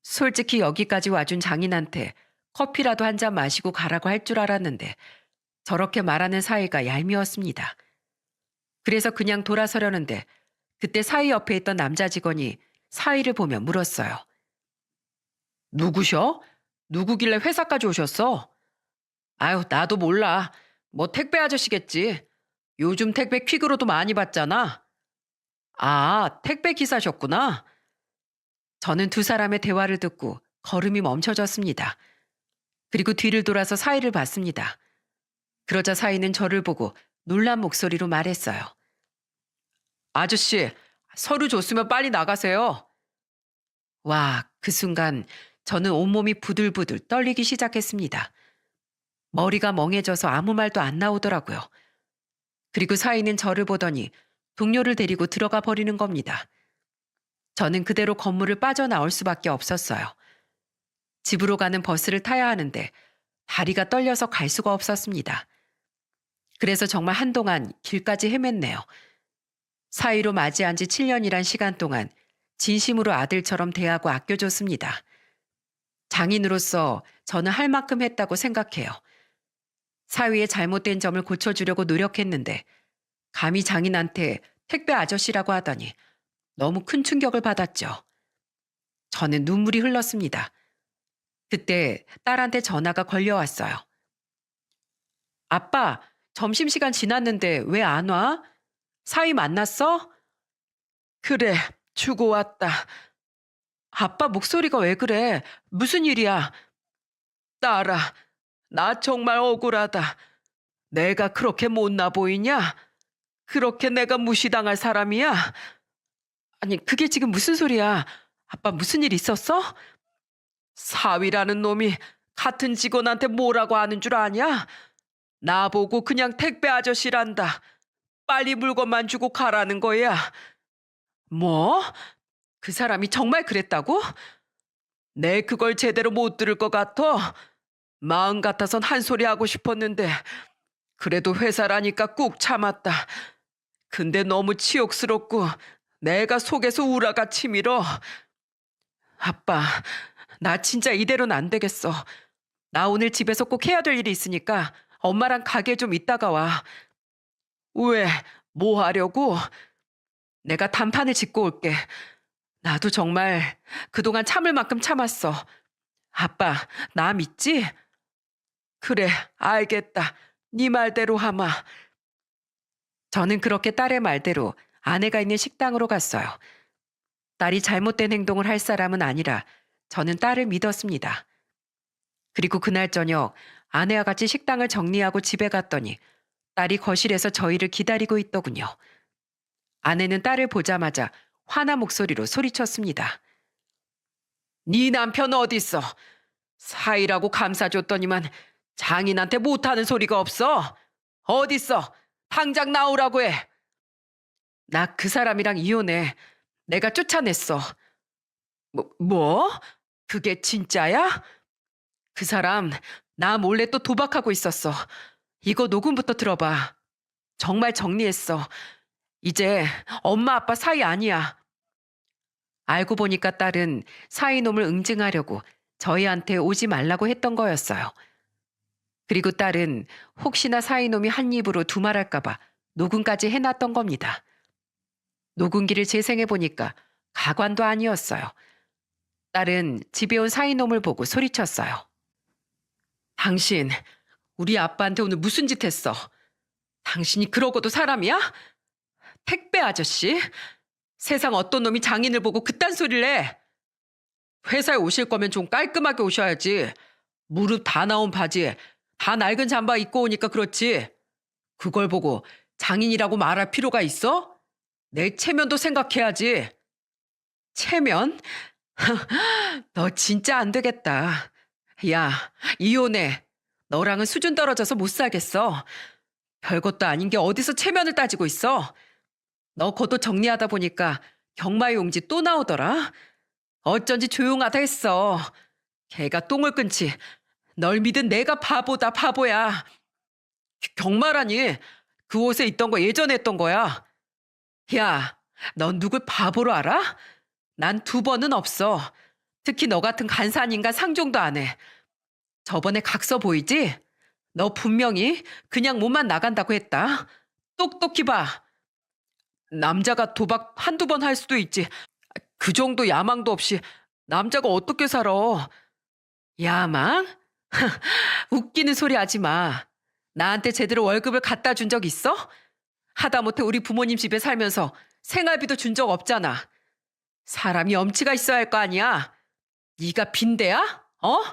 솔직히 여기까지 와준 장인한테 커피라도 한 잔 마시고 가라고 할 줄 알았는데 저렇게 말하는 사이가 얄미웠습니다. 그래서 그냥 돌아서려는데 그때 사이 옆에 있던 남자 직원이 사이를 보며 물었어요. 누구셔? 누구길래 회사까지 오셨어? 아유, 나도 몰라. 뭐 택배 아저씨겠지. 요즘 택배 퀵으로도 많이 받잖아. 아, 택배 기사셨구나. 저는 두 사람의 대화를 듣고 걸음이 멈춰졌습니다. 그리고 뒤를 돌아서 사이를 봤습니다. 그러자 사이는 저를 보고 놀란 목소리로 말했어요. 아저씨, 서류 줬으면 빨리 나가세요. 와, 그 순간 저는 온몸이 부들부들 떨리기 시작했습니다. 머리가 멍해져서 아무 말도 안 나오더라고요. 그리고 사이는 저를 보더니 동료를 데리고 들어가 버리는 겁니다. 저는 그대로 건물을 빠져나올 수밖에 없었어요. 집으로 가는 버스를 타야 하는데 다리가 떨려서 갈 수가 없었습니다. 그래서 정말 한동안 길까지 헤맸네요. 사이로 맞이한 지 7년이란 시간 동안 진심으로 아들처럼 대하고 아껴줬습니다. 장인으로서 저는 할 만큼 했다고 생각해요. 사위의 잘못된 점을 고쳐주려고 노력했는데 감히 장인한테 택배 아저씨라고 하더니 너무 큰 충격을 받았죠. 저는 눈물이 흘렀습니다. 그때 딸한테 전화가 걸려왔어요. 아빠, 점심시간 지났는데 왜 안 와? 사위 만났어? 그래, 주고 왔다. 아빠 목소리가 왜 그래? 무슨 일이야? 딸아, 나 정말 억울하다. 내가 그렇게 못나 보이냐? 그렇게 내가 무시당할 사람이야? 아니, 그게 지금 무슨 소리야? 아빠 무슨 일 있었어? 사위라는 놈이 같은 직원한테 뭐라고 하는 줄 아냐? 나보고 그냥 택배 아저씨란다. 빨리 물건만 주고 가라는 거야. 뭐? 그 사람이 정말 그랬다고? 내 그걸 제대로 못 들을 것 같아. 마음 같아선 한 소리 하고 싶었는데 그래도 회사라니까 꾹 참았다. 근데 너무 치욕스럽고 내가 속에서 우라가 치밀어. 아빠, 나 진짜 이대로는 안 되겠어. 나 오늘 집에서 꼭 해야 될 일이 있으니까 엄마랑 가게 좀 있다가 와. 왜? 뭐 하려고? 내가 단판을 짓고 올게. 나도 정말 그동안 참을 만큼 참았어. 아빠, 나 믿지? 그래, 알겠다. 네 말대로 하마. 저는 그렇게 딸의 말대로 아내가 있는 식당으로 갔어요. 딸이 잘못된 행동을 할 사람은 아니라 저는 딸을 믿었습니다. 그리고 그날 저녁 아내와 같이 식당을 정리하고 집에 갔더니 딸이 거실에서 저희를 기다리고 있더군요. 아내는 딸을 보자마자 화난 목소리로 소리쳤습니다. 네 남편 어딨어? 사이라고 감싸줬더니만 장인한테 못하는 소리가 없어. 어딨어? 당장 나오라고 해. 나 그 사람이랑 이혼해. 내가 쫓아냈어. 뭐? 그게 진짜야? 그 사람 나 몰래 또 도박하고 있었어. 이거 녹음부터 들어봐. 정말 정리했어. 이제 엄마 아빠 사이 아니야. 알고 보니까 딸은 사이놈을 응징하려고 저희한테 오지 말라고 했던 거였어요. 그리고 딸은 혹시나 사이놈이 한 입으로 두말할까봐 녹음까지 해놨던 겁니다. 녹음기를 재생해보니까 가관도 아니었어요. 딸은 집에 온 사이놈을 보고 소리쳤어요. 당신, 우리 아빠한테 오늘 무슨 짓 했어? 당신이 그러고도 사람이야? 택배 아저씨? 세상 어떤 놈이 장인을 보고 그딴 소리를 해. 회사에 오실 거면 좀 깔끔하게 오셔야지. 무릎 다 나온 바지에 다 낡은 잠바 입고 오니까 그렇지. 그걸 보고 장인이라고 말할 필요가 있어? 내 체면도 생각해야지. 체면? 너 진짜 안 되겠다. 야, 이혼해. 너랑은 수준 떨어져서 못 살겠어. 별것도 아닌 게 어디서 체면을 따지고 있어. 너 겉옷 정리하다 보니까 경마의 용지 또 나오더라. 어쩐지 조용하다 했어. 걔가 똥을 끊지. 널 믿은 내가 바보다 바보야. 경마라니. 그 옷에 있던 거 예전에 했던 거야. 야, 넌 누굴 바보로 알아? 난 2번은 없어. 특히 너 같은 간사한 인간 상종도 안 해. 저번에 각서 보이지? 너 분명히 그냥 몸만 나간다고 했다. 똑똑히 봐. 남자가 도박 1~2번 할 수도 있지. 그 정도 야망도 없이 남자가 어떻게 살아? 야망? 웃기는 소리 하지 마. 나한테 제대로 월급을 갖다 준 적 있어? 하다못해 우리 부모님 집에 살면서 생활비도 준 적 없잖아. 사람이 염치가 있어야 할 거 아니야. 네가 빈대야? 어?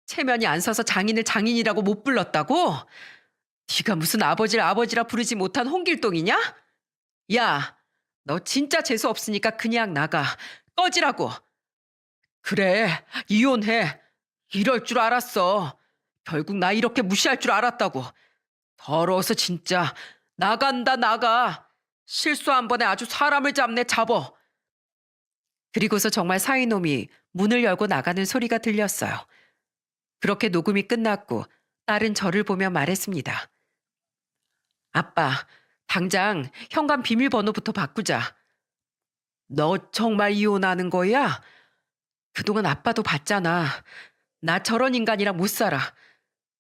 체면이 안 서서 장인을 장인이라고 못 불렀다고? 네가 무슨 아버지를 아버지라 부르지 못한 홍길동이냐? 야, 너 진짜 재수 없으니까 그냥 나가. 꺼지라고. 그래, 이혼해. 이럴 줄 알았어. 결국 나 이렇게 무시할 줄 알았다고. 더러워서 진짜. 나간다, 나가. 실수 한 번에 아주 사람을 잡네, 잡어. 그리고서 정말 사이놈이 문을 열고 나가는 소리가 들렸어요. 그렇게 녹음이 끝났고 딸은 저를 보며 말했습니다. 아빠, 당장 현관 비밀번호부터 바꾸자. 너 정말 이혼하는 거야? 그동안 아빠도 봤잖아. 나 저런 인간이랑 못 살아.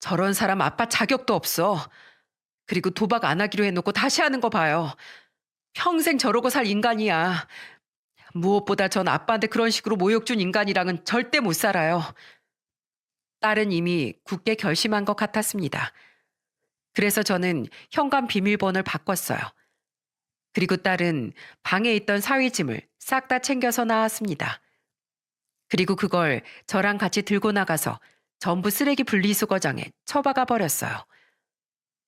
저런 사람 아빠 자격도 없어. 그리고 도박 안 하기로 해놓고 다시 하는 거 봐요. 평생 저러고 살 인간이야. 무엇보다 전 아빠한테 그런 식으로 모욕 준 인간이랑은 절대 못 살아요. 딸은 이미 굳게 결심한 것 같았습니다. 그래서 저는 현관 비밀번호를 바꿨어요. 그리고 딸은 방에 있던 사위짐을 싹 다 챙겨서 나왔습니다. 그리고 그걸 저랑 같이 들고 나가서 전부 쓰레기 분리수거장에 처박아 버렸어요.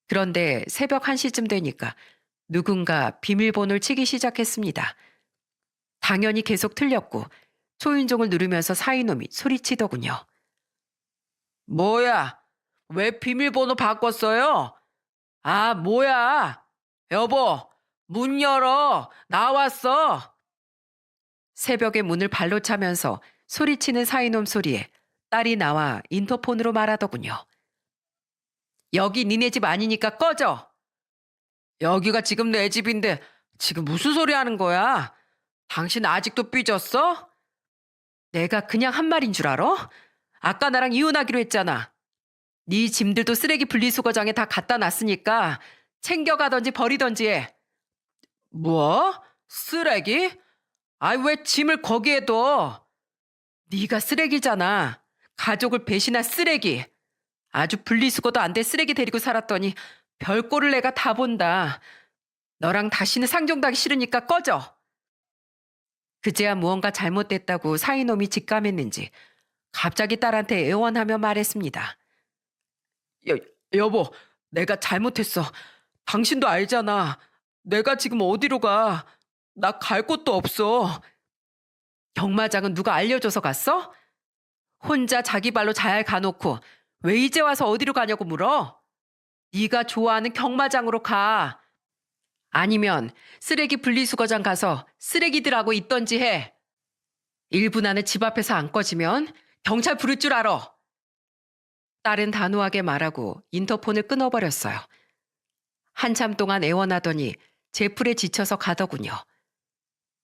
그런데 새벽 1시쯤 되니까 누군가 비밀번호를 치기 시작했습니다. 당연히 계속 틀렸고 초인종을 누르면서 사이놈이 소리치더군요. 뭐야? 왜 비밀번호 바꿨어요? 아, 뭐야? 여보, 문 열어. 나왔어. 새벽에 문을 발로 차면서 소리치는 사이놈 소리에 딸이 나와 인터폰으로 말하더군요. 여기 니네 집 아니니까 꺼져. 여기가 지금 내 집인데 지금 무슨 소리 하는 거야? 당신 아직도 삐졌어? 내가 그냥 한 말인 줄 알아? 아까 나랑 이혼하기로 했잖아. 네 짐들도 쓰레기 분리수거장에 다 갖다 놨으니까 챙겨가던지 버리던지 해. 뭐? 쓰레기? 아이 왜 짐을 거기에 둬? 네가 쓰레기잖아. 가족을 배신한 쓰레기. 아주 분리수거도 안 돼 쓰레기 데리고 살았더니 별꼴을 내가 다 본다. 너랑 다시는 상종하기 싫으니까 꺼져. 그제야 무언가 잘못됐다고 사이놈이 직감했는지 갑자기 딸한테 애원하며 말했습니다. 여, 여보, 내가 잘못했어. 당신도 알잖아. 내가 지금 어디로 가? 나 갈 곳도 없어. 경마장은 누가 알려줘서 갔어? 혼자 자기 발로 잘 가놓고 왜 이제 와서 어디로 가냐고 물어? 네가 좋아하는 경마장으로 가. 아니면 쓰레기 분리수거장 가서 쓰레기들하고 있던지 해. 1분 안에 집 앞에서 안 꺼지면 경찰 부를 줄 알아. 딸은 단호하게 말하고 인터폰을 끊어버렸어요. 한참 동안 애원하더니 제풀에 지쳐서 가더군요.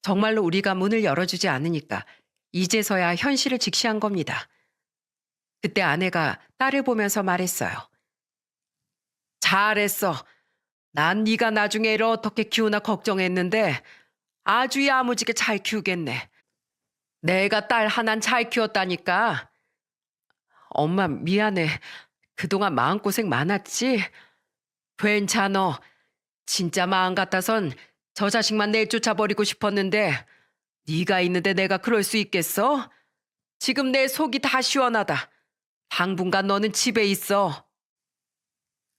정말로 우리가 문을 열어주지 않으니까 이제서야 현실을 직시한 겁니다. 그때 아내가 딸을 보면서 말했어요. 잘했어. 난 네가 나중에 애를 어떻게 키우나 걱정했는데 아주 야무지게 잘 키우겠네. 내가 딸 하나는 잘 키웠다니까. 엄마 미안해. 그동안 마음고생 많았지? 괜찮어. 진짜 마음 같아선 저 자식만 내쫓아버리고 싶었는데 네가 있는데 내가 그럴 수 있겠어? 지금 내 속이 다 시원하다. 당분간 너는 집에 있어.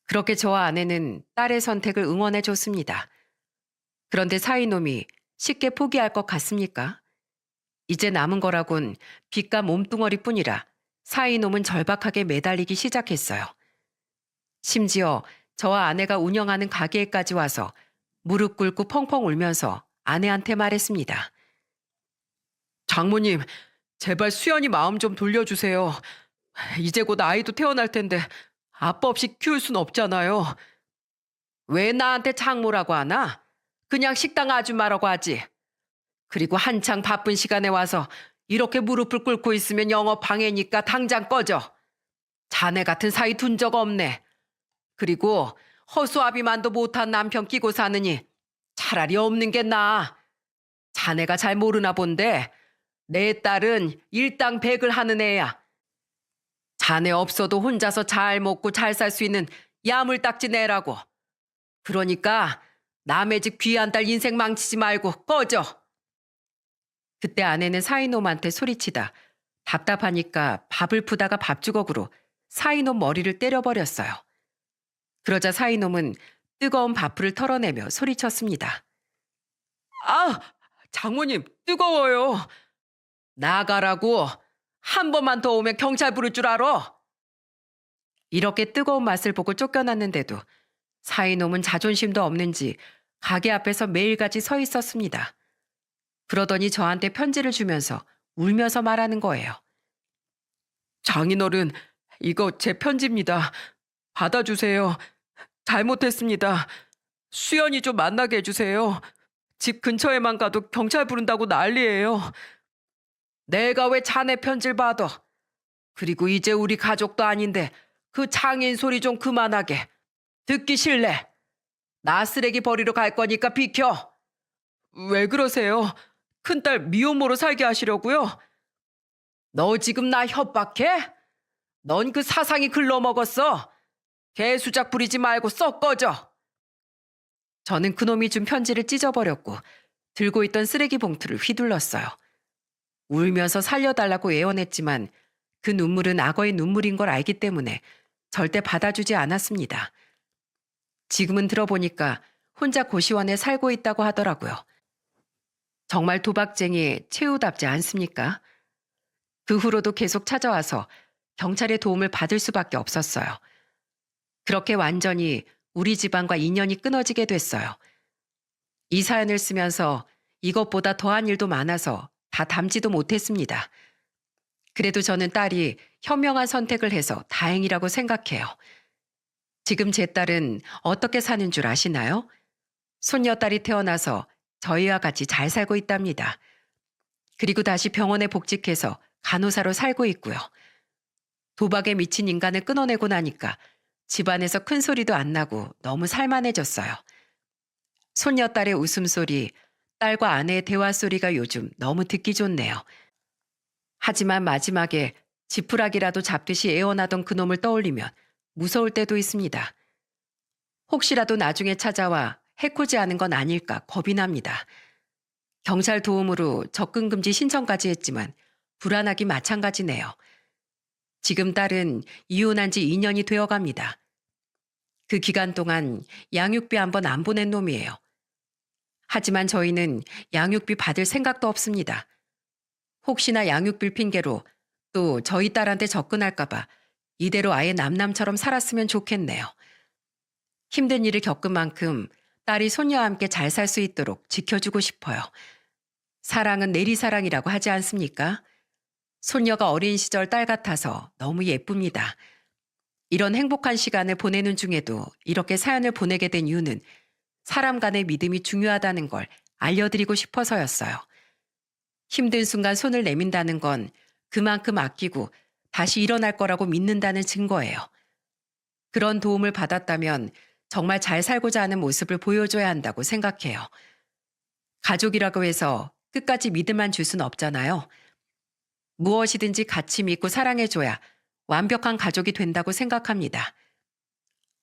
그렇게 저와 아내는 딸의 선택을 응원해 줬습니다. 그런데 사이놈이 쉽게 포기할 것 같습니까? 이제 남은 거라곤 빚과 몸뚱어리뿐이라 사이놈은 절박하게 매달리기 시작했어요. 심지어 저와 아내가 운영하는 가게에까지 와서 무릎 꿇고 펑펑 울면서 아내한테 말했습니다. 장모님, 제발 수연이 마음 좀 돌려주세요. 이제 곧 아이도 태어날 텐데 아빠 없이 키울 순 없잖아요. 왜 나한테 장모라고 하나? 그냥 식당 아줌마라고 하지. 그리고 한창 바쁜 시간에 와서 이렇게 무릎을 꿇고 있으면 영업 방해니까 당장 꺼져. 자네 같은 사이 둔 적 없네. 그리고 허수아비만도 못한 남편 끼고 사느니 차라리 없는 게 나아. 자네가 잘 모르나 본데 내 딸은 일당백을 하는 애야. 자네 없어도 혼자서 잘 먹고 잘 살 수 있는 야물딱지 내라고. 그러니까 남의 집 귀한 딸 인생 망치지 말고 꺼져. 그때 아내는 사이놈한테 소리치다 답답하니까 밥을 푸다가 밥주걱으로 사이놈 머리를 때려버렸어요. 그러자 사이놈은 뜨거운 밥풀을 털어내며 소리쳤습니다. 아, 장모님 뜨거워요. 나가라고. 한 번만 더 오면 경찰 부를 줄 알아. 이렇게 뜨거운 맛을 보고 쫓겨났는데도 사이놈은 자존심도 없는지 가게 앞에서 매일같이 서 있었습니다. 그러더니 저한테 편지를 주면서 울면서 말하는 거예요. 장인어른, 이거 제 편지입니다. 받아주세요. 잘못했습니다. 수연이 좀 만나게 해주세요. 집 근처에만 가도 경찰 부른다고 난리예요. 내가 왜 자네 편지를 받아? 그리고 이제 우리 가족도 아닌데 그 장인 소리 좀 그만하게. 듣기 싫래. 나 쓰레기 버리러 갈 거니까 비켜. 왜 그러세요? 큰딸 미혼모로 살게 하시려고요? 너 지금 나 협박해? 넌 그 사상이 글러먹었어. 개수작 부리지 말고 썩 꺼져. 저는 그놈이 준 편지를 찢어버렸고 들고 있던 쓰레기 봉투를 휘둘렀어요. 울면서 살려달라고 애원했지만 그 눈물은 악어의 눈물인 걸 알기 때문에 절대 받아주지 않았습니다. 지금은 들어보니까 혼자 고시원에 살고 있다고 하더라고요. 정말 도박쟁이 최후답지 않습니까? 그 후로도 계속 찾아와서 경찰의 도움을 받을 수밖에 없었어요. 그렇게 완전히 우리 집안과 인연이 끊어지게 됐어요. 이 사연을 쓰면서 이것보다 더한 일도 많아서 다 담지도 못했습니다. 그래도 저는 딸이 현명한 선택을 해서 다행이라고 생각해요. 지금 제 딸은 어떻게 사는 줄 아시나요? 손녀딸이 태어나서 저희와 같이 잘 살고 있답니다. 그리고 다시 병원에 복직해서 간호사로 살고 있고요. 도박에 미친 인간을 끊어내고 나니까 집안에서 큰 소리도 안 나고 너무 살만해졌어요. 손녀딸의 웃음소리, 딸과 아내의 대화 소리가 요즘 너무 듣기 좋네요. 하지만 마지막에 지푸라기라도 잡듯이 애원하던 그놈을 떠올리면 무서울 때도 있습니다. 혹시라도 나중에 찾아와 해코지 하는 건 아닐까 겁이 납니다. 경찰 도움으로 접근금지 신청까지 했지만 불안하기 마찬가지네요. 지금 딸은 이혼한 지 2년이 되어갑니다. 그 기간 동안 양육비 한 번 안 보낸 놈이에요. 하지만 저희는 양육비 받을 생각도 없습니다. 혹시나 양육비 핑계로 또 저희 딸한테 접근할까봐 이대로 아예 남남처럼 살았으면 좋겠네요. 힘든 일을 겪은 만큼 딸이 손녀와 함께 잘 살 수 있도록 지켜주고 싶어요. 사랑은 내리사랑이라고 하지 않습니까? 손녀가 어린 시절 딸 같아서 너무 예쁩니다. 이런 행복한 시간을 보내는 중에도 이렇게 사연을 보내게 된 이유는 사람 간의 믿음이 중요하다는 걸 알려드리고 싶어서였어요. 힘든 순간 손을 내민다는 건 그만큼 아끼고 다시 일어날 거라고 믿는다는 증거예요. 그런 도움을 받았다면 정말 잘 살고자 하는 모습을 보여줘야 한다고 생각해요. 가족이라고 해서 끝까지 믿음만 줄 순 없잖아요. 무엇이든지 같이 믿고 사랑해줘야 완벽한 가족이 된다고 생각합니다.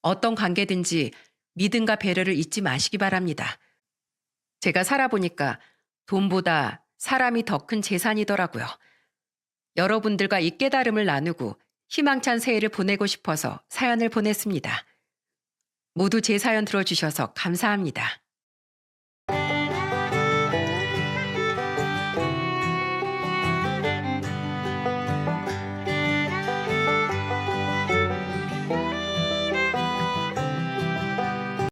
어떤 관계든지 믿음과 배려를 잊지 마시기 바랍니다. 제가 살아보니까 돈보다 사람이 더 큰 재산이더라고요. 여러분들과 이 깨달음을 나누고 희망찬 새해를 보내고 싶어서 사연을 보냈습니다. 모두 제 사연 들어주셔서 감사합니다.